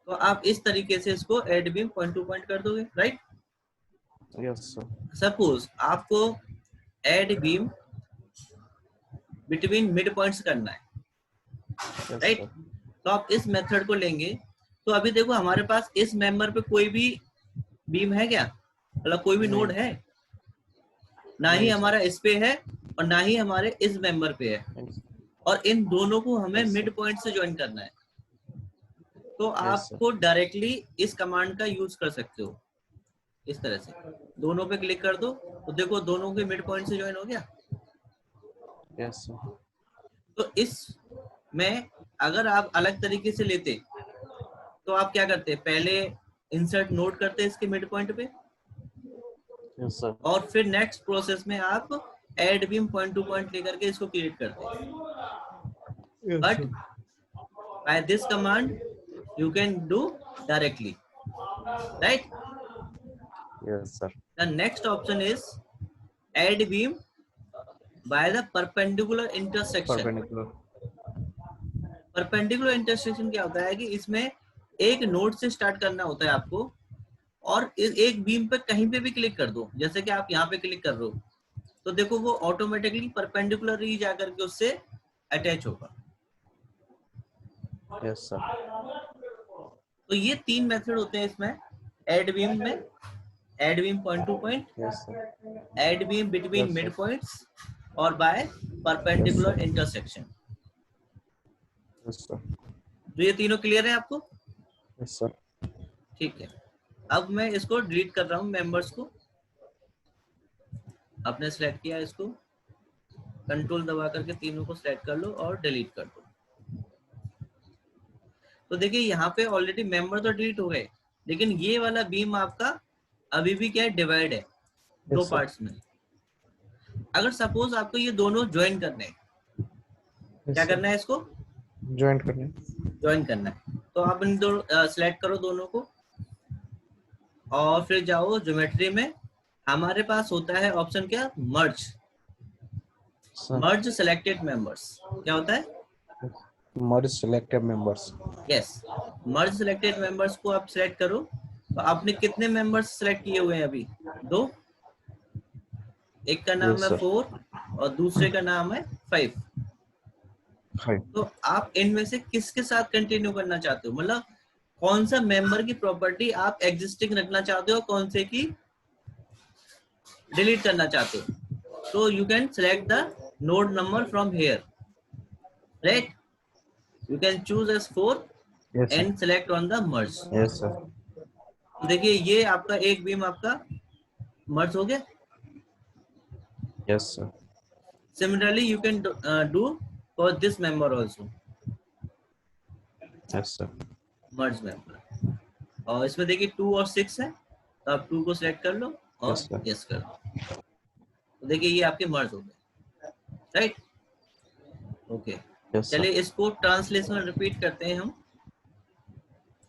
तो आप इस तरीके से इसको add beam point to point कर दोगे, राइट? Yes sir. सपोज आपको add beam between mid points करना है, राइट? तो आप इस मेथड को लेंगे। तो अभी देखो हमारे पास इस मेंबर पे कोई भी बीम है क्या, मतलब कोई भी नोड है? ना ही हमारा इस पे है और ना ही हमारे इस मेंबर पे है, और इन दोनों को हमें मिड पॉइंट से ज्वाइन करना है। तो आपको डायरेक्टली इस कमांड का यूज कर सकते हो इस तरह से, दोनों पे क्लिक कर दो तो देखो दोनों के मिड पॉइंट से ज्वाइन हो गया। Yes sir. तो इस में अगर आप अलग तरीके से लेते तो आप क्या करते, पहले इंसर्ट नोड करते इसके मिड पॉइंट पे, यस सर। और फिर नेक्स्ट प्रोसेस में आप add beam point to point लेकर के इसको क्रिएट करते। But by this command you can do directly, right? Yes sir. The next option is add beam by the perpendicular intersection. Perpendicular intersection क्या होता है कि इसमें एक नोड से स्टार्ट करना होता है आपको, और एक बीम पे कहीं पे भी क्लिक कर दो, जैसे कि आप यहाँ पे क्लिक कर रहे हो तो देखो वो ऑटोमेटिकली परपेंडिकुलर ही जाकर के उससे अटैच होगा। Yes sir. तो ये तीन मेथड होते हैं इसमें एड बीम में, add beam point to point, yes sir. Add beam between mid points, और by perpendicular intersection. Yes sir. तो ये तीनों क्लियर है आपको? Yes sir. ठीक है, अब मैं इसको डिलीट कर रहा हूँ मेंबर्स को। आपने सिलेक्ट किया इसको, कंट्रोल दबा करके तीनों को सिलेक्ट कर लो और डिलीट कर दो। तो देखिए यहाँ पे ऑलरेडी मेंबर तो डिलीट हो गए, लेकिन ये वाला बीम आपका अभी भी क्या है, डिवाइड है दो पार्ट्स में। अगर सपोज आपको ये दोनों ज्वाइन करने हैं, क्या करना है, इसको ज्वाइन करना है। ज्वाइन करना है, तो आप इन दो सिलेक्ट करो दोनों को और फिर जाओ ज्योमेट्री में। हमारे पास होता है ऑप्शन क्या, मर्ज, मर्ज सिलेक्टेड मेंबर्स। क्या होता है, मर्ज सिलेक्टेड मेंबर्स। यस, मर्ज सिलेक्टेड मेंबर्स को आप सिलेक्ट करो। तो आपने कितने मेंबर्स सिलेक्ट किए हुए हैं अभी, दो, एक का नाम है 4 और दूसरे का नाम है 5। तो आप इनमें से किसके साथ कंटिन्यू करना चाहते हो, मतलब कौन सा मेंबर की प्रॉपर्टी आप एग्जिस्टिंग रखना चाहते हो, कौन से की डिलीट करना चाहते हो। तो you can select the node number from here, right? You can choose as 4 and select on the merge. Yes sir. देखिए ये आपका एक बीम आपका मर्ज हो गया। Yes sir. Similarly you can do for this member also, yes sir. merge member। और इसमें देखिए 2 और 6 है, तो आप 2 को सिलेक्ट कर लो और यस कर दो। तो देखिए ये आपके मर्ज हो गए, राइट? ओके, चलिए इसको ट्रांसलेशन रिपीट करते हैं हम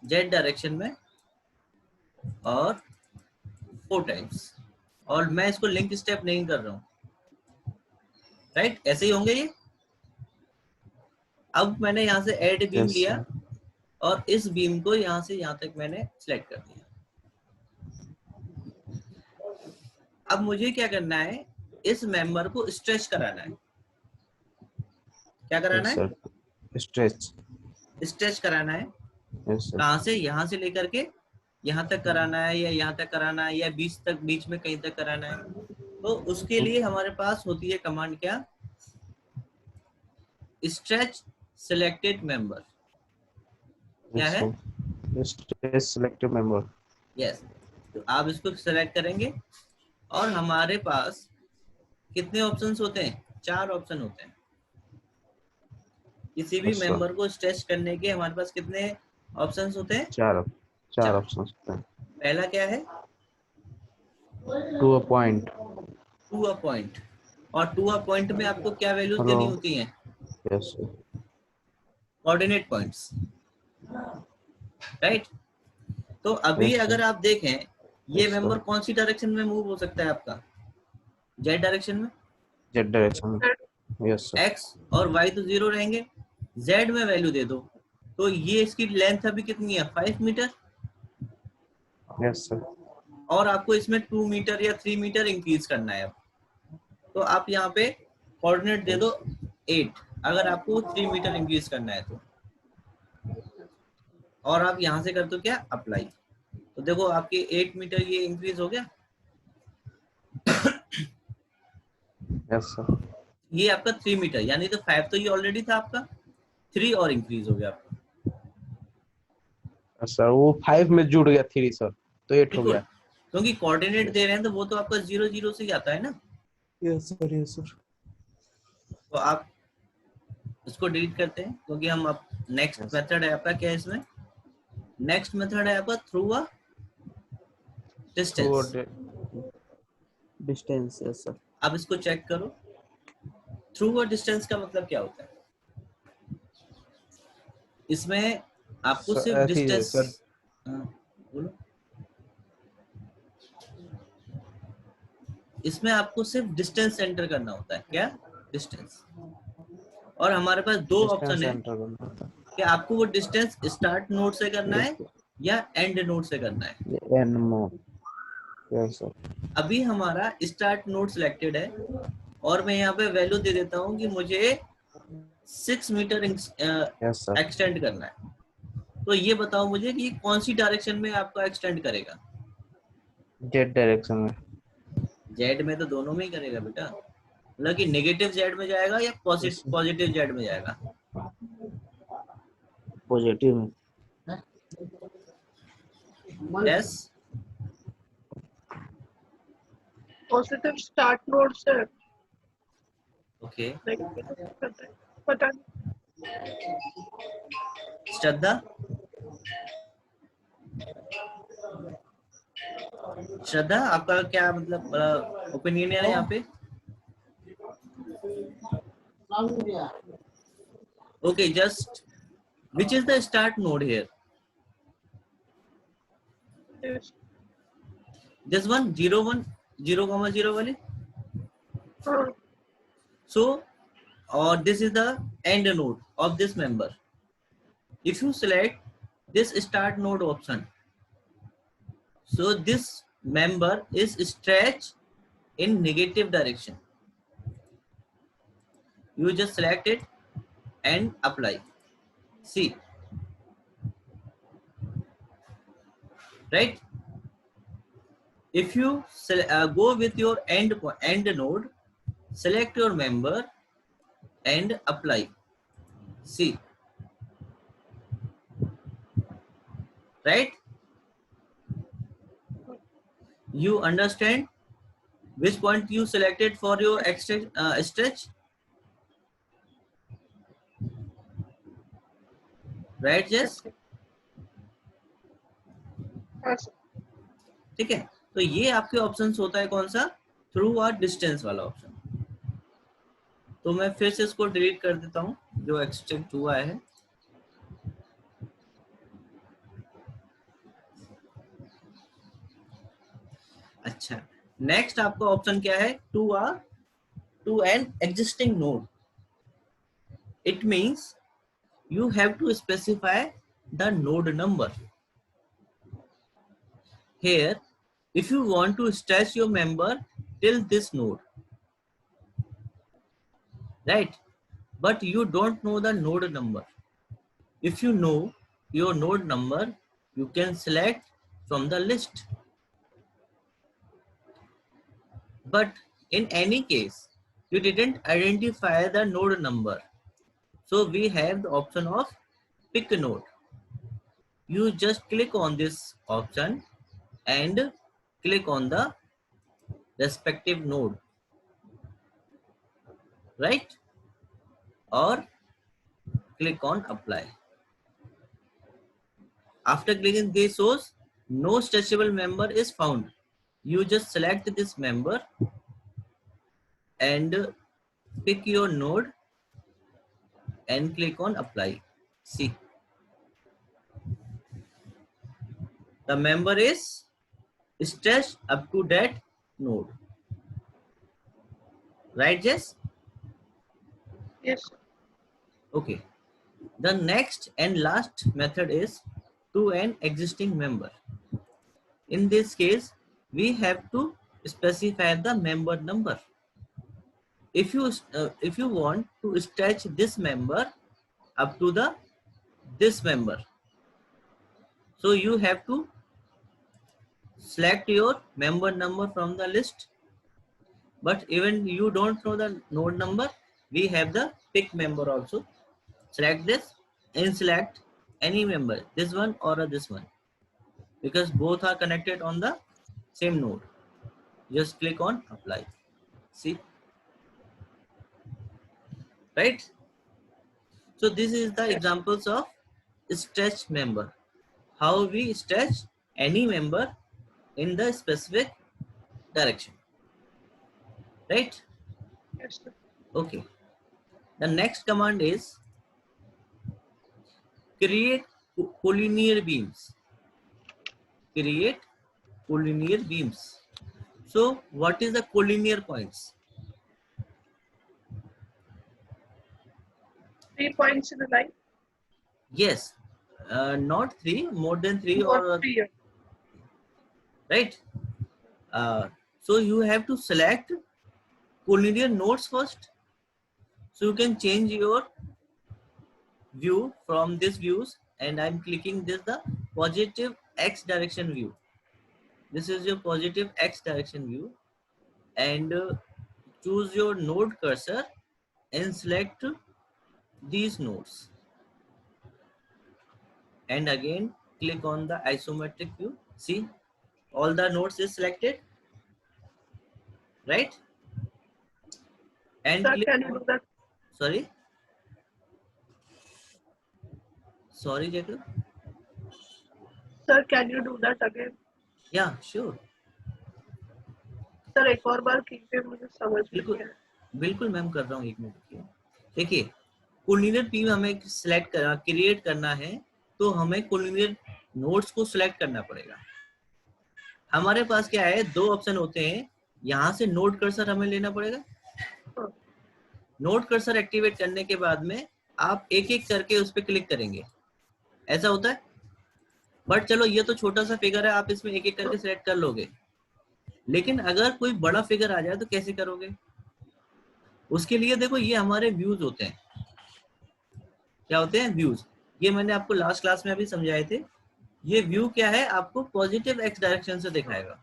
जेड डायरेक्शन में और 4 टाइम्स, और मैं इसको लिंक स्टेप नहीं कर रहा हूँ, राइट? ऐसे ही होंगे ये। अब मैंने यहाँ से ऐड बीम लिया और इस बीम को यहाँ से यहाँ तक मैंने सिलेक्ट कर दिया। अब मुझे क्या करना है, इस मेंबर को स्ट्रेच कराना है। क्या कराना है, स्ट्रेच, स्ट्रेच कराना है। कहाँ से, यहाँ से लेकर के यहाँ तक कराना है, या यहाँ तक कराना है, या बीच में कहीं तक कराना है। तो उसके लिए हमारे पास होती है कमांड क्या, स्ट्रेच सिलेक्टेड मेंबर। क्या है, स्ट्रेच सिलेक्टेड मेंबर। यस। तो आप इसको सेलेक्ट करेंगे और हमारे पास कितने ऑप्शंस होते हैं, 4 ऑप्शन होते हैं। किसी भी मेंबर को स्ट्रेच करने के हमारे पास कितने ऑप्शंस होते हैं, 4 ऑप्शंस होते हैं। पहला क्या है, to a point. To a point, और टू अ पॉइंट में आपको क्या वैल्यूज देनी होती हैं, यस, कोऑर्डिनेट पॉइंट्स, राइट? तो अभी अगर आप देखें ये मेंबर कौन सी डायरेक्शन में मूव हो सकता है आपका, जेड डायरेक्शन में, जेड डायरेक्शन में। Yes sir. एक्स और वाई तो 0 रहेंगे, जेड में वैल्यू दे दो, तो ये इसकी लेंथ अभी कितनी है, 5 मीटर, Yes, sir. और आपको इसमें 2 मीटर या 3 मीटर इंक्रीज करना है। तो आप यहाँ पे कोऑर्डिनेट दे दो 8, अगर आपको 3 मीटर इंक्रीज करना है तो, और आप यहाँ से कर दो क्या, अप्लाई। तो देखो आपके 8 मीटर ये इंक्रीज हो गया। Yes, sir. ये आपका 3 मीटर, यानी तो 5 तो ये ऑलरेडी था आपका, 3 और इंक्रीज हो गया आपका। सर वो 5 में जुड़ गया 3 सर, तो 8 हो बिल्कुल, गया। क्योंकि कोऑर्डिनेट दे रहे हैं तो वो तो आपका 0 0 से ही आता है ना। Yes sir, yes sir. तो आप इसको डिलीट करते हैं, क्योंकि हम अब नेक्स्ट मेथड है आपका, क्या है इसमें, नेक्स्ट मेथड है आपका through a distance. Distance, yes sir. अब इसको चेक करो, थ्रू अ डिस्टेंस का मतलब क्या होता है। इसमें आपको सिर्फ डिस्टेंस, बोलो, इसमें आपको सिर्फ डिस्टेंस एंटर करना होता है, क्या, डिस्टेंस। और हमारे पास दो ऑप्शन है कि आपको वो डिस्टेंस स्टार्ट नोड से करना है या एंड नोड से करना है। And node, yes sir. अभी हमारा स्टार्ट नोड सिलेक्टेड है, और मैं यहाँ पे वैल्यू दे देता हूँ कि मुझे 6 मीटर एक्सटेंड करना है। तो ये बताओ मुझे कि कौन सी डायरेक्शन में आपका एक्सटेंड करेगा। जेड डायरेक्शन में। जेड में तो दोनों में ही करेगा बेटा, मतलब कि नेगेटिव जेड में जाएगा या पॉजिटिव जेड में जाएगा। पॉजिटिव में। यस, पॉजिटिव स्टार्ट नोड से। ओके, पता श्रद्धा, श्रद्धा आपका क्या मतलब ओपिनियन है यहाँ पे। Okay, just which is the start node here, this one 0 1 0 0 वाले। So, or this is the end node of this member. If you select this start node option, so this member is stretched in negative direction. You just select it and apply. See, right? If you go with your end node, select your member and apply. See, right? You understand which point you selected for your stretch, right? Jess? ठीक है, तो ये आपके options होता है कौन सा, through a distance वाला ऑप्शन। तो मैं फिर से इसको डिलीट कर देता हूँ जो एक्सट्रैक्ट हुआ है। अच्छा, नेक्स्ट आपका ऑप्शन क्या है, to an existing node. It means you have to specify the node number. Here, if you want to stretch your member till this node, right, but you don't know the node number. If you know your node number, you can select from the list. But in any case, you didn't identify the node number, so we have the option of pick node. You just click on this option and click on the respective node, right, or click on apply. After clicking this shows no stretchable member is found. You just select this member and pick your node and click on apply. See, the member is stretched up to that node, right Jess? Yes. Okay, The next and last method is to an existing member. In this case, we have to specify the member number. If you want to stretch this member up to the this member, so you have to select your member number from the list. But even you don't know the node number, we have the pick member also. Select this and select any member, this one or this one, because both are connected on the same node. Just click on apply. See, right? So this is the examples of stretch member. How we stretch any member in the specific direction, right? Yes, sir. Okay. The next command is create collinear beams. Create collinear beams. So what is the collinear points? 3 points in a line. Yes, not three, more than three, Not or 3. right. So you have to select collinear nodes first. So you can change your view from this views, and I'm clicking this the positive X direction view. This is your positive X direction view, and choose your node cursor and select these nodes, and again click on the isometric view. See, all the nodes is selected, right? And Sir, click can you on, do that? sorry Jacob. Sir, can you do that again? Yeah, sure. Sir एक और बार कीजिए, मुझे समझ में नहीं आया. बिल्कुल ma'am कर रहा हूँ, एक मिनट. देखिए, कोलिनियर बीम हमें सिलेक्ट करना, क्रिएट करना है, तो हमें कोलिनियर नोड्स को सिलेक्ट करना पड़ेगा. हमारे पास क्या है, दो ऑप्शन होते हैं. यहाँ से नोड कर्सर हमें लेना पड़ेगा. नोड कर्सर एक्टिवेट करने के बाद में आप एक एक करके उस पर क्लिक करेंगे, ऐसा होता है. बट चलो, ये तो छोटा सा फिगर है, आप इसमें एक एक करके सिलेक्ट कर लोगे. लेकिन अगर कोई बड़ा फिगर आ जाए तो कैसे करोगे? उसके लिए देखो, ये हमारे व्यूज होते हैं. क्या होते हैं? व्यूज. ये मैंने आपको लास्ट क्लास में अभी समझाए थे. ये व्यू क्या है, आपको पॉजिटिव एक्स डायरेक्शन से दिखाएगा.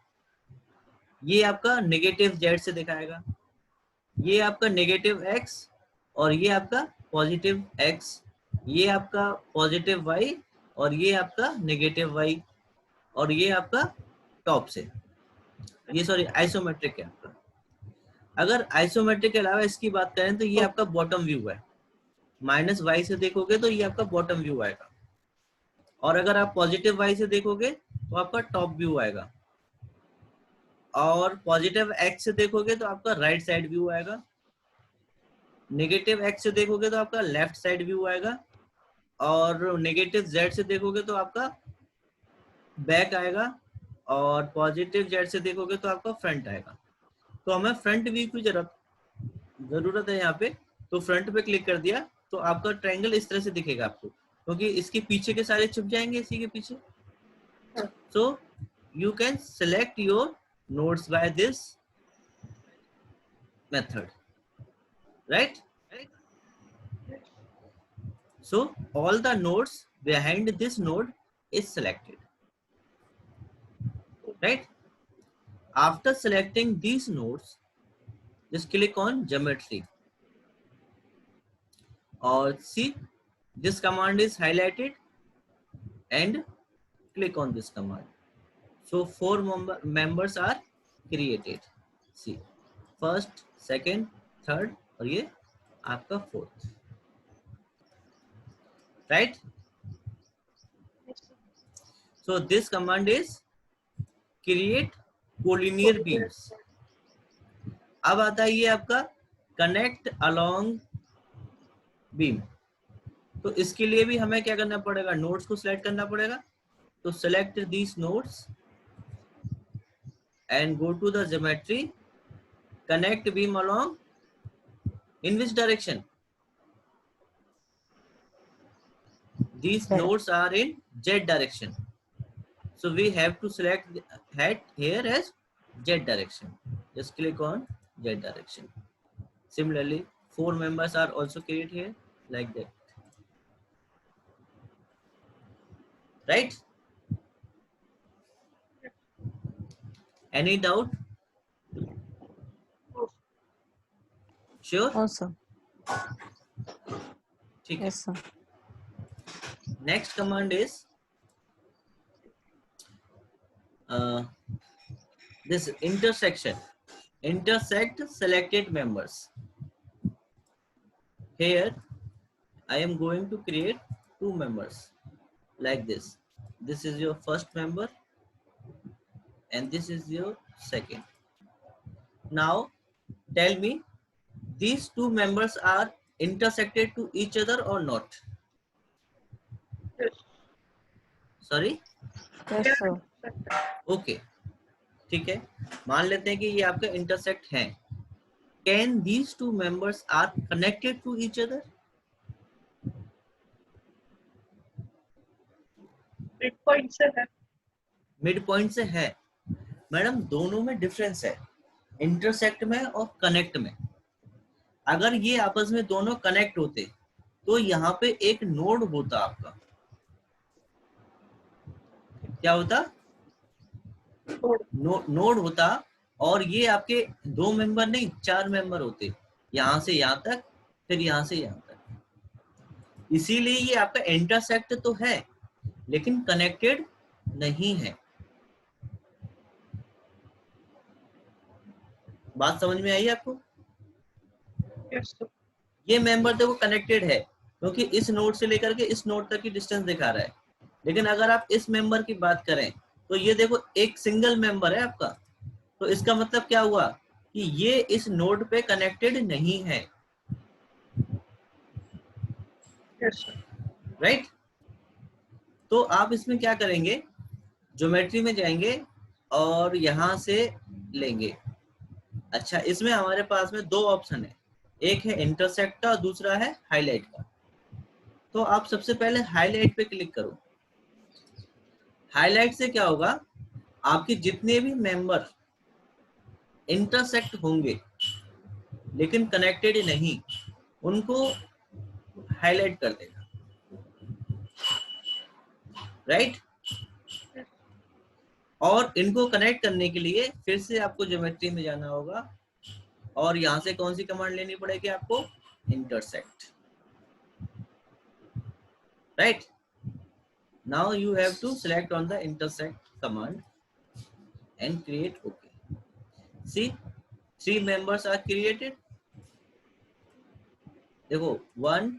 ये आपका नेगेटिव जेड से दिखाएगा. ये आपका नेगेटिव एक्स, और ये आपका पॉजिटिव एक्स. ये आपका पॉजिटिव वाई, और ये आपका नेगेटिव वाई, और ये आपका टॉप से. ये सॉरी आइसोमेट्रिक है आपका. अगर आइसोमेट्रिक के अलावा इसकी बात करें तो ये आपका बॉटम व्यू है. माइनस वाई से देखोगे तो ये आपका बॉटम व्यू आएगा. और अगर आप पॉजिटिव वाई से देखोगे तो आपका टॉप व्यू आएगा. और पॉजिटिव एक्स से देखोगे तो आपका राइट साइड व्यू आएगा. नेगेटिव एक्स से देखोगे तो आपका लेफ्ट साइड व्यू आएगा. और नेगेटिव जेड से देखोगे तो आपका बैक आएगा. और पॉजिटिव जेड से देखोगे तो आपका फ्रंट आएगा. तो हमें फ्रंट व्यू की जरूरत है यहाँ पे. तो फ्रंट पे क्लिक कर दिया तो आपका ट्रायंगल इस तरह से दिखेगा आपको, क्योंकि इसके पीछे के सारे छुप जाएंगे इसी के पीछे. So you can select your nodes by this method, right? So all the nodes behind this node is selected, right? After selecting these nodes, just click on geometry, or see this command is highlighted, and click on this command. So 4 members are created. See, first, second, third, और ये आपका fourth, right? So this command is create collinear beams. अब आता है ये आपका connect along beam. तो इसके लिए भी हमें क्या करना पड़ेगा, नोड्स को सिलेक्ट करना पड़ेगा. तो select these nodes and go to the geometry, connect beam along in which direction? these nodes are in Z direction, so we have to select head here as Z direction. Just click on Z direction. Similarly, 4 members are also created here like that, right? Any doubt? Sure? Oh, sir. ठीक है. Yes, sir. Next command is this intersection. Intersect selected members. Here I am going to create 2 members like this. This is your first member and this is your second. Now tell me, these 2 members are intersected to each other or not? Yes. Sorry? Yes, sir. Okay. ठीक है, मान लेते हैं कि ये आपका intersect है. Can these 2 members are connected to each other? Mid point से है. मिड पॉइंट से है. मैडम दोनों में डिफरेंस है, इंटरसेक्ट में और कनेक्ट में. अगर ये आपस में दोनों कनेक्ट होते तो यहाँ पे एक नोड होता आपका. क्या होता? नोड होता, और ये आपके 2 मेंबर नहीं 4 मेंबर होते, यहाँ से यहाँ तक, फिर यहाँ से यहाँ तक. इसीलिए ये आपका इंटरसेक्ट तो है लेकिन कनेक्टेड नहीं है. बात समझ में आई आपको? Yes, sir. ये मेंबर देखो कनेक्टेड है क्योंकि इस नोड से लेकर के इस नोड तक की डिस्टेंस दिखा रहा है. लेकिन अगर आप इस मेंबर की बात करें तो ये देखो एक सिंगल मेंबर है आपका. तो इसका मतलब क्या हुआ कि ये इस नोड पे कनेक्टेड नहीं है. Yes, sir. राइट? तो आप इसमें क्या करेंगे, ज्योमेट्री में जाएंगे और यहां से लेंगे. अच्छा, इसमें हमारे पास में 2 ऑप्शन है, एक है इंटरसेक्ट का और दूसरा है हाईलाइट का. तो आप सबसे पहले हाईलाइट पे क्लिक करो. हाईलाइट से क्या होगा, आपके जितने भी मेंबर इंटरसेक्ट होंगे लेकिन कनेक्टेड नहीं, उनको हाईलाइट कर देगा. राइट? और इनको कनेक्ट करने के लिए फिर से आपको ज्योमेट्री में जाना होगा और यहां से कौन सी कमांड लेनी पड़ेगी आपको? Intersect. Right? Now you have to select on the intersect command and create. Okay. See 3 members are created. देखो 1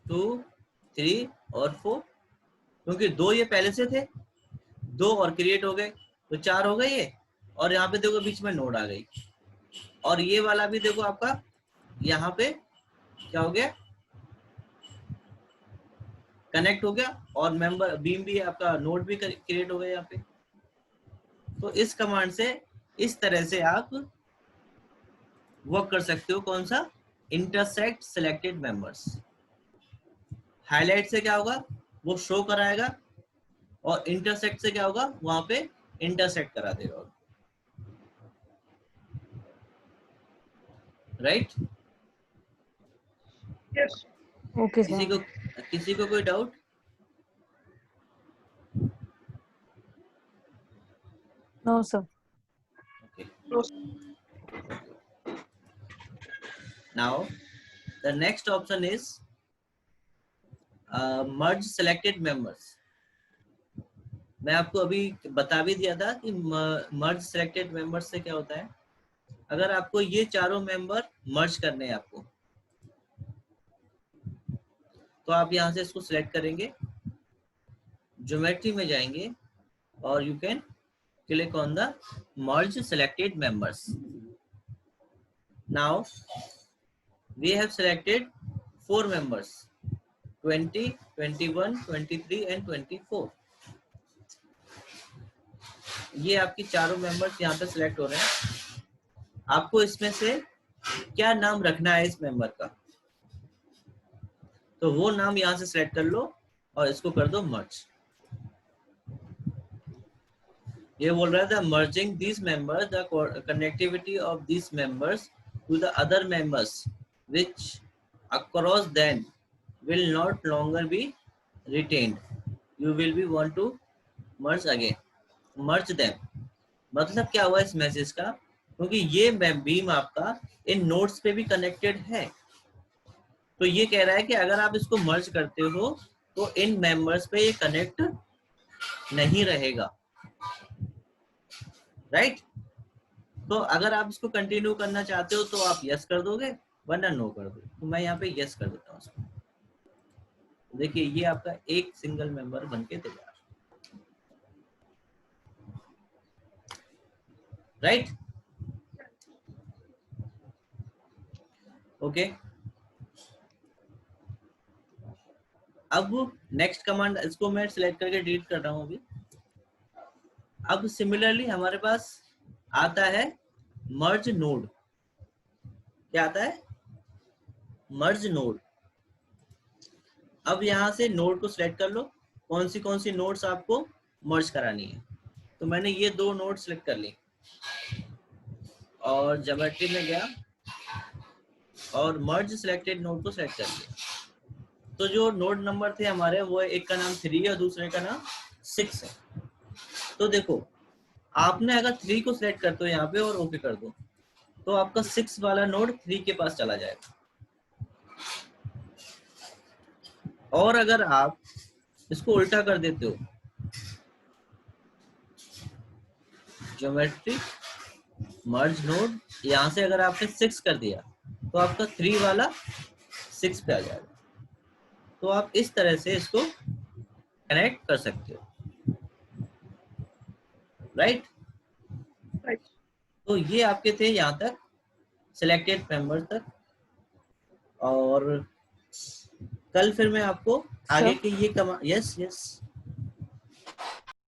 2 3 और 4, क्योंकि 2 ये पहले से थे, 2 और क्रिएट हो गए तो 4 हो गए ये. और यहाँ पे देखो बीच में नोड आ गई, और ये वाला भी देखो आपका यहाँ पे क्या हो गया, कनेक्ट हो गया, और मेंबर बीम भी आपका नोड भी क्रिएट हो गया यहाँ पे. तो इस कमांड से इस तरह से आप वर्क कर सकते हो. कौन सा? Intersect selected members. हाईलाइट से क्या होगा, वो शो कराएगा, और इंटरसेक्ट से क्या होगा, वहां पे इंटरसेक्ट करा देगा. राइट? Yes. Okay, sir. किसी को कोई doubt? No, sir. Okay. No. Now the next option is merge selected members. मैं आपको अभी बता भी दिया था कि merge selected members से क्या होता है. अगर आपको ये चारों मेंबर मर्ज करने हैं आपको, तो आप यहां से इसको सिलेक्ट करेंगे, ज्योमेट्री में जाएंगे और you can click on the merge selected members. Now we have selected 4 members 20, 21, 23 and 24. ये आपकी चारों मेंबर्स यहाँ पे सिलेक्ट हो रहे हैं. आपको इसमें से क्या नाम रखना है इस मेंबर का, तो वो नाम यहाँ से सिलेक्ट कर लो और इसको कर दो मर्ज। ये बोल रहा था merging this members, the connectivity of this members to the other members which across them will not longer be retained. You will be want to merge again. Merge them. मतलब क्या हुआ इस मैसेज का, क्योंकि ये बीम आपका इन nodes पे भी कनेक्टेड है, तो ये कह रहा है कि अगर आप इसको मर्ज करते हो तो इन मेंबर्स पे ये कनेक्ट नहीं रहेगा, राइट? तो अगर आप इसको कंटिन्यू करना चाहते हो तो आप यस कर दोगे, वरना नो कर दो। तो मैं यहाँ पे यस कर देता हूँ इसको। देखिए ये आपका एक सिंगल मेंबर बनके तैयार, राइट? ओके, अब नेक्स्ट कमांड, इसको मैं सिलेक्ट करके डिलीट कर रहा हूं अभी। अब सिमिलरली हमारे पास आता है मर्ज नोड। क्या आता है? मर्ज नोड। अब यहां से नोड को सिलेक्ट कर लो, कौन सी नोड्स आपको मर्ज करानी है। तो मैंने ये 2 नोड सिलेक्ट कर ली और ज्योमेट्री में गया और मर्ज सिलेक्टेड नोड को सिलेक्ट कर लिया। तो जो नोड नंबर थे हमारे, वो एक का नाम 3 और दूसरे का नाम 6 है। तो देखो, आपने अगर 3 को सिलेक्ट करते हो यहाँ पे और ओके कर दो, तो आपका 6 वाला नोड 3 के पास चला जाएगा। और अगर आप इसको उल्टा कर देते हो, ज्योमेट्री मर्ज नोड, यहाँ से अगर आपने 6 कर दिया तो आपका 3 वाला 6 पे आ जाएगा। तो आप इस तरह से इसको कनेक्ट कर सकते हो, राइट? तो ये आपके थे यहाँ तक सिलेक्टेड मेंबर तक, और कल फिर मैं आपको आगे के ये कमांड, यस